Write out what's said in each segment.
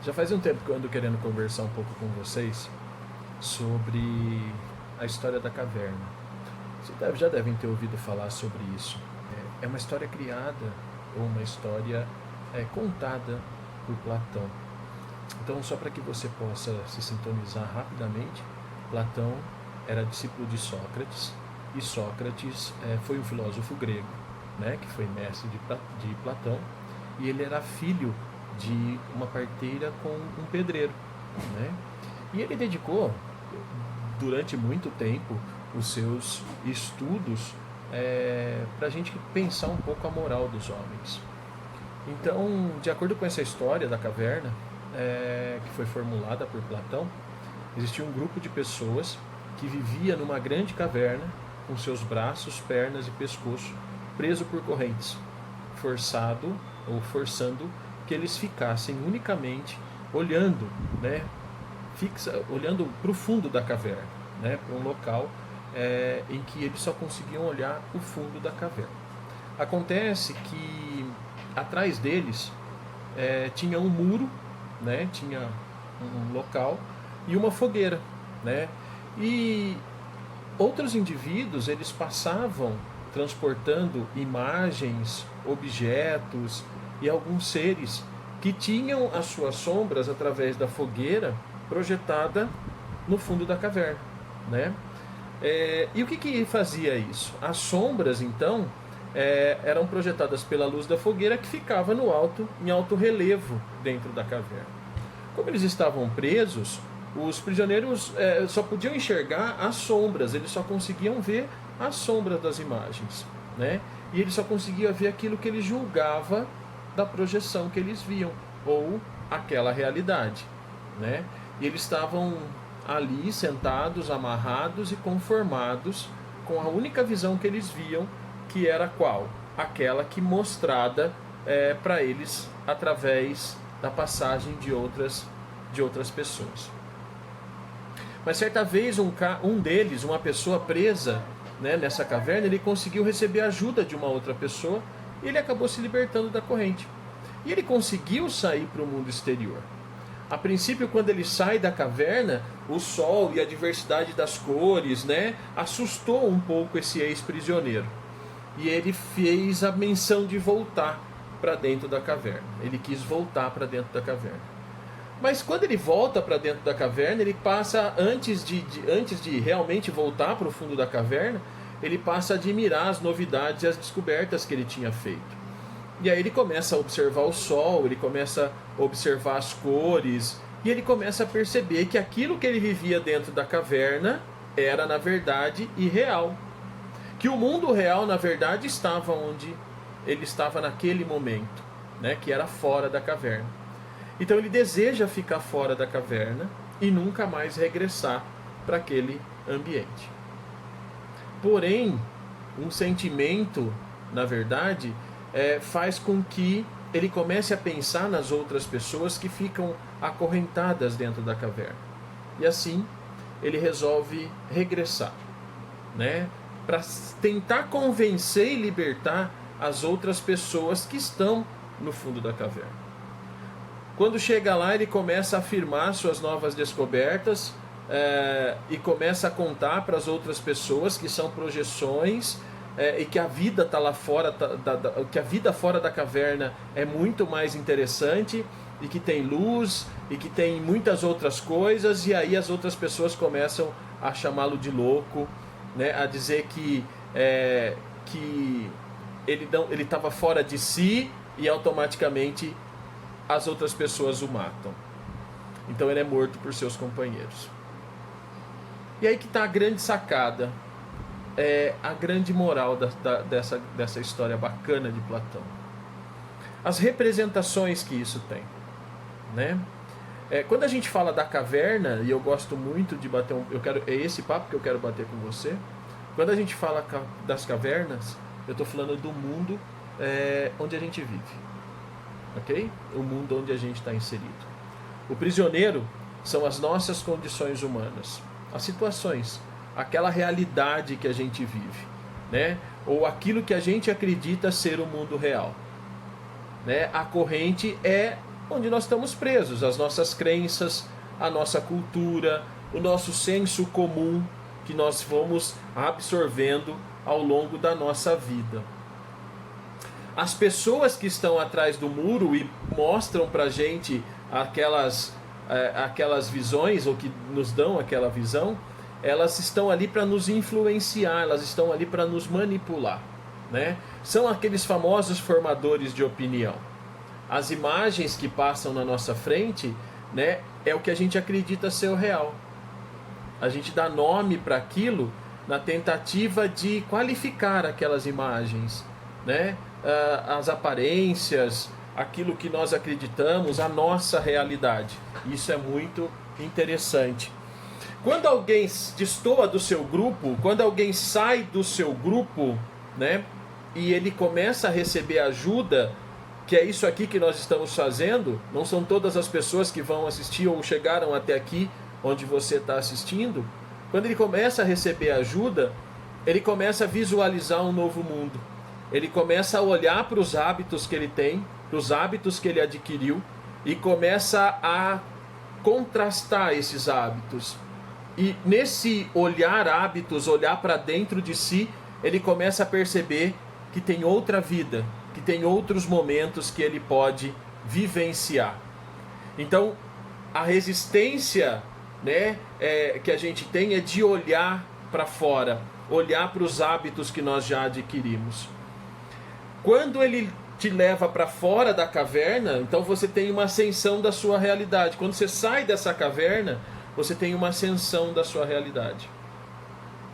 Já faz um tempo que eu ando querendo conversar um pouco com vocês sobre a história da caverna. Já devem ter ouvido falar sobre isso. É uma história criada ou uma história contada por Platão. Então, só para que você possa se sintonizar rapidamente, Platão era discípulo de Sócrates e Sócrates foi um filósofo grego, né, que foi mestre de Platão, e ele era filho de uma parteira com um pedreiro, né? E ele dedicou durante muito tempo os seus estudos para a gente pensar um pouco a moral dos homens. Então, de acordo com essa história da caverna, que foi formulada por Platão, existia um grupo de pessoas que vivia numa grande caverna com seus braços, pernas e pescoço preso por correntes, forçando que eles ficassem unicamente olhando, né, olhando para o fundo da caverna, né, para um local em que eles só conseguiam olhar o fundo da caverna. Acontece que atrás deles tinha um muro, né, tinha um local e uma fogueira, né, e outros indivíduos eles passavam transportando imagens, objetos e alguns seres que tinham as suas sombras através da fogueira projetada no fundo da caverna, né? E o que fazia isso? As sombras, então, eram projetadas pela luz da fogueira que ficava em alto relevo dentro da caverna. Como eles estavam presos, os prisioneiros só podiam enxergar as sombras, eles só conseguiam ver as sombras das imagens, né? E eles só conseguiam ver aquilo que eles julgavam da projeção que eles viam, ou aquela realidade, né? E eles estavam ali sentados, amarrados e conformados com a única visão que eles viam, que era qual? Aquela que mostrada para eles através da passagem de outras pessoas. Mas certa vez um deles, uma pessoa presa, né, nessa caverna, ele conseguiu receber ajuda de uma outra pessoa e ele acabou se libertando da corrente. E ele conseguiu sair para o mundo exterior. A princípio, quando ele sai da caverna, o sol e a diversidade das cores, né, assustou um pouco esse ex-prisioneiro. E ele fez a menção de voltar para dentro da caverna. Ele quis voltar para dentro da caverna. Mas quando ele volta para dentro da caverna, ele passa, antes de realmente voltar para o fundo da caverna, ele passa a admirar as novidades e as descobertas que ele tinha feito. E aí ele começa a observar o sol, ele começa a observar as cores, e ele começa a perceber que aquilo que ele vivia dentro da caverna era, na verdade, irreal. Que o mundo real, na verdade, estava onde ele estava naquele momento, né, que era fora da caverna. Então ele deseja ficar fora da caverna e nunca mais regressar para aquele ambiente. Porém, um sentimento, na verdade, faz com que ele comece a pensar nas outras pessoas que ficam acorrentadas dentro da caverna. E assim, ele resolve regressar, né, para tentar convencer e libertar as outras pessoas que estão no fundo da caverna. Quando chega lá, ele começa a afirmar suas novas descobertas e começa a contar para as outras pessoas que são projeções e que a vida está lá fora, que a vida fora da caverna é muito mais interessante e que tem luz e que tem muitas outras coisas. E aí as outras pessoas começam a chamá-lo de louco, né, a dizer que ele estava fora de si e automaticamente as outras pessoas o matam. Então ele é morto por seus companheiros. E aí que está a grande sacada, a grande moral dessa história bacana de Platão. As representações que isso tem, né? Quando a gente fala da caverna, e eu gosto muito de bater é esse papo que eu quero bater com você. Quando a gente fala das cavernas, eu estou falando do mundo onde a gente vive. Ok? O mundo onde a gente está inserido. O prisioneiro são as nossas condições humanas, as situações, aquela realidade que a gente vive, né? Ou aquilo que a gente acredita ser o mundo real, né? A corrente é onde nós estamos presos, as nossas crenças, a nossa cultura, o nosso senso comum que nós vamos absorvendo ao longo da nossa vida. As pessoas que estão atrás do muro e mostram pra gente aquelas visões, ou que nos dão aquela visão, elas estão ali para nos influenciar, elas estão ali para nos manipular, né? São aqueles famosos formadores de opinião. As imagens que passam na nossa frente, né, é o que a gente acredita ser o real. A gente dá nome para aquilo na tentativa de qualificar aquelas imagens, né? As aparências, aquilo que nós acreditamos, a nossa realidade. Isso é muito interessante. Quando alguém destoa do seu grupo, quando alguém sai do seu grupo, né, e ele começa a receber ajuda, que é isso aqui que nós estamos fazendo, não são todas as pessoas que vão assistir ou chegaram até aqui onde você está assistindo. Quando ele começa a receber ajuda, ele começa a visualizar um novo mundo. Ele começa a olhar para os hábitos que ele tem, para os hábitos que ele adquiriu, e começa a contrastar esses hábitos. E nesse olhar hábitos, olhar para dentro de si, ele começa a perceber que tem outra vida, que tem outros momentos que ele pode vivenciar. Então, a resistência, né, que a gente tem é de olhar para fora, olhar para os hábitos que nós já adquirimos. Quando ele te leva para fora da caverna, então você tem uma ascensão da sua realidade. Quando você sai dessa caverna, você tem uma ascensão da sua realidade.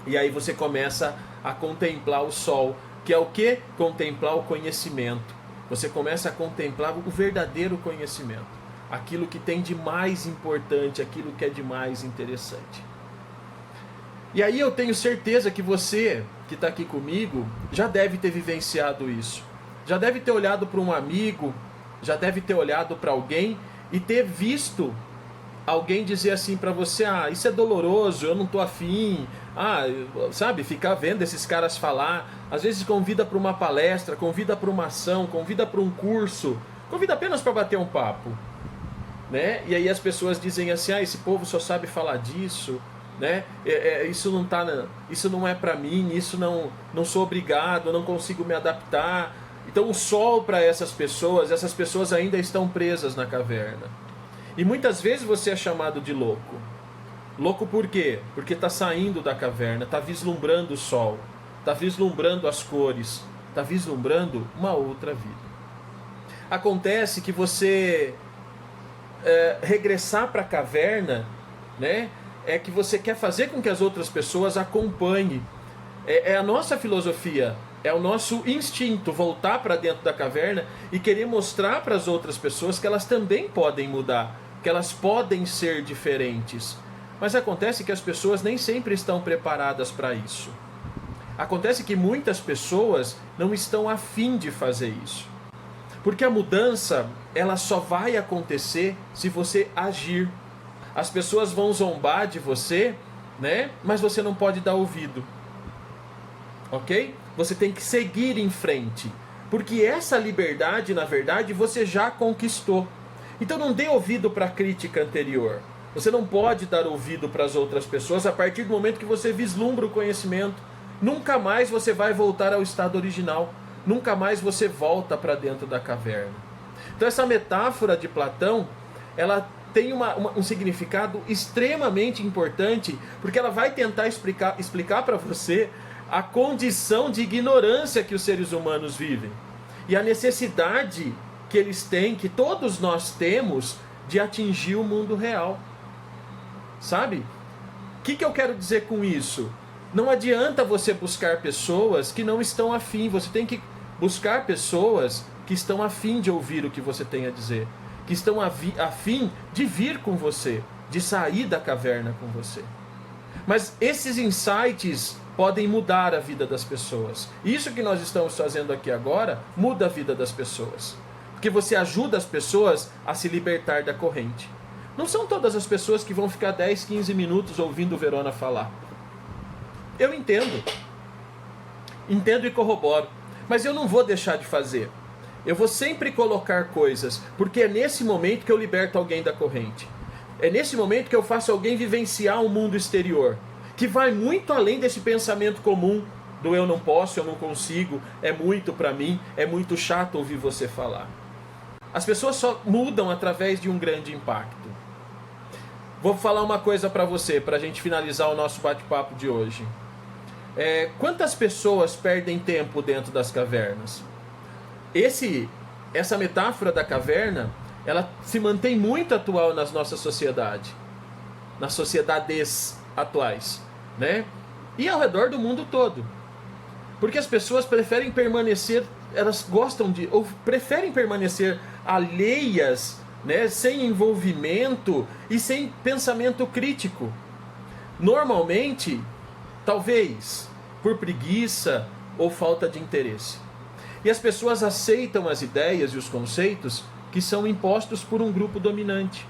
E aí você começa a contemplar o sol, que é o que? Contemplar o conhecimento. Você começa a contemplar o verdadeiro conhecimento. Aquilo que tem de mais importante, aquilo que é de mais interessante. E aí eu tenho certeza que você, que está aqui comigo, já deve ter vivenciado isso. Já deve ter olhado para um amigo, já deve ter olhado para alguém e ter visto alguém dizer assim para você: ah, isso é doloroso, eu não tô afim. Ah, sabe, ficar vendo esses caras falar. Às vezes convida para uma palestra, convida para uma ação, convida para um curso, convida apenas para bater um papo, né? E aí as pessoas dizem assim: ah, esse povo só sabe falar disso, né? Isso não é para mim, isso não sou obrigado, não consigo me adaptar. Então o sol para essas pessoas ainda estão presas na caverna. E muitas vezes você é chamado de louco. Louco por quê? Porque está saindo da caverna, está vislumbrando o sol, está vislumbrando as cores, está vislumbrando uma outra vida. Acontece que você regressar para a caverna, né, é que você quer fazer com que as outras pessoas acompanhem. É a nossa filosofia, é o nosso instinto voltar para dentro da caverna e querer mostrar para as outras pessoas que elas também podem mudar, que elas podem ser diferentes. Mas acontece que as pessoas nem sempre estão preparadas para isso. Acontece que muitas pessoas não estão a fim de fazer isso. Porque a mudança, ela só vai acontecer se você agir. As pessoas vão zombar de você, né? Mas você não pode dar ouvido. Ok? Você tem que seguir em frente. Porque essa liberdade, na verdade, você já conquistou. Então não dê ouvido para a crítica anterior. Você não pode dar ouvido para as outras pessoas a partir do momento que você vislumbra o conhecimento. Nunca mais você vai voltar ao estado original. Nunca mais você volta para dentro da caverna. Então essa metáfora de Platão, ela tem um significado extremamente importante, porque ela vai tentar explicar para você a condição de ignorância que os seres humanos vivem. E a necessidade que eles têm, que todos nós temos, de atingir o mundo real. Sabe? O que eu quero dizer com isso? Não adianta você buscar pessoas que não estão afim. Você tem que buscar pessoas que estão afim de ouvir o que você tem a dizer. Que estão afim de vir com você, de sair da caverna com você. Mas esses insights podem mudar a vida das pessoas. Isso que nós estamos fazendo aqui agora muda a vida das pessoas. Porque você ajuda as pessoas a se libertar da corrente. Não são todas as pessoas que vão ficar 10, 15 minutos ouvindo o Verona falar. Eu entendo. Entendo e corroboro. Mas eu não vou deixar de fazer. Eu vou sempre colocar coisas, porque é nesse momento que eu liberto alguém da corrente. É nesse momento que eu faço alguém vivenciar um mundo exterior, que vai muito além desse pensamento comum do eu não posso, eu não consigo, é muito para mim, é muito chato ouvir você falar. As pessoas só mudam através de um grande impacto. Vou falar uma coisa para você, para a gente finalizar o nosso bate-papo de hoje. Quantas pessoas perdem tempo dentro das cavernas? Essa metáfora da caverna, ela se mantém muito atual nas nossas sociedades, nas sociedades atuais, né? E ao redor do mundo todo. Porque as pessoas preferem permanecer, elas gostam de, ou preferem permanecer alheias, né, sem envolvimento e sem pensamento crítico. Normalmente, talvez por preguiça ou falta de interesse. E as pessoas aceitam as ideias e os conceitos que são impostos por um grupo dominante.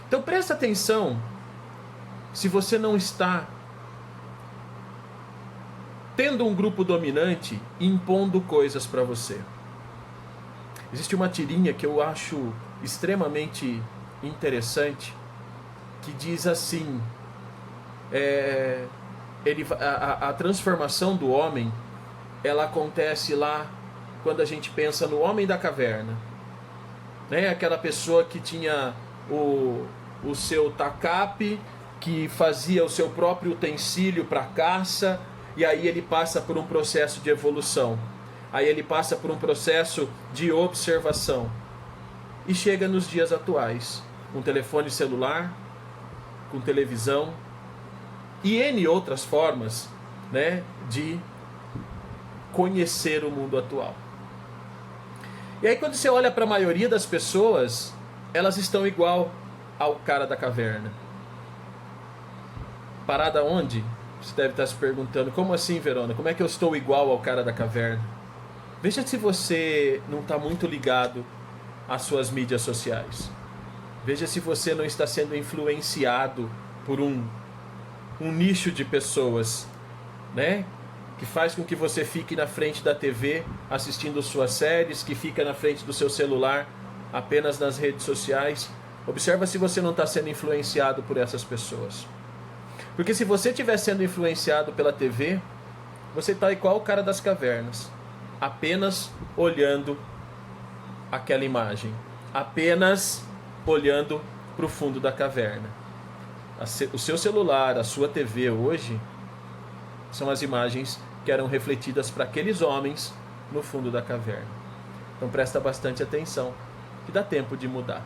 Então presta atenção se você não está tendo um grupo dominante impondo coisas para você. Existe uma tirinha que eu acho extremamente interessante, que diz assim, a transformação do homem, ela acontece lá quando a gente pensa no homem da caverna, né? Aquela pessoa que tinha o seu tacape, que fazia o seu próprio utensílio para caça, e aí ele passa por um processo de evolução, aí ele passa por um processo de observação, e chega nos dias atuais, com telefone celular, com televisão, e N outras formas, né, de conhecer o mundo atual. E aí quando você olha para a maioria das pessoas, elas estão igual ao cara da caverna. Parada onde? Você deve estar se perguntando, como assim, Verona? Como é que eu estou igual ao cara da caverna? Veja se você não está muito ligado às suas mídias sociais. Veja se você não está sendo influenciado por um nicho de pessoas, né? Que faz com que você fique na frente da TV assistindo suas séries, que fica na frente do seu celular apenas nas redes sociais. Observa se você não está sendo influenciado por essas pessoas. Porque se você estiver sendo influenciado pela TV, você está igual o cara das cavernas, apenas olhando aquela imagem, apenas olhando para o fundo da caverna. O seu celular, a sua TV hoje, são as imagens que eram refletidas para aqueles homens no fundo da caverna. Então presta bastante atenção, que dá tempo de mudar.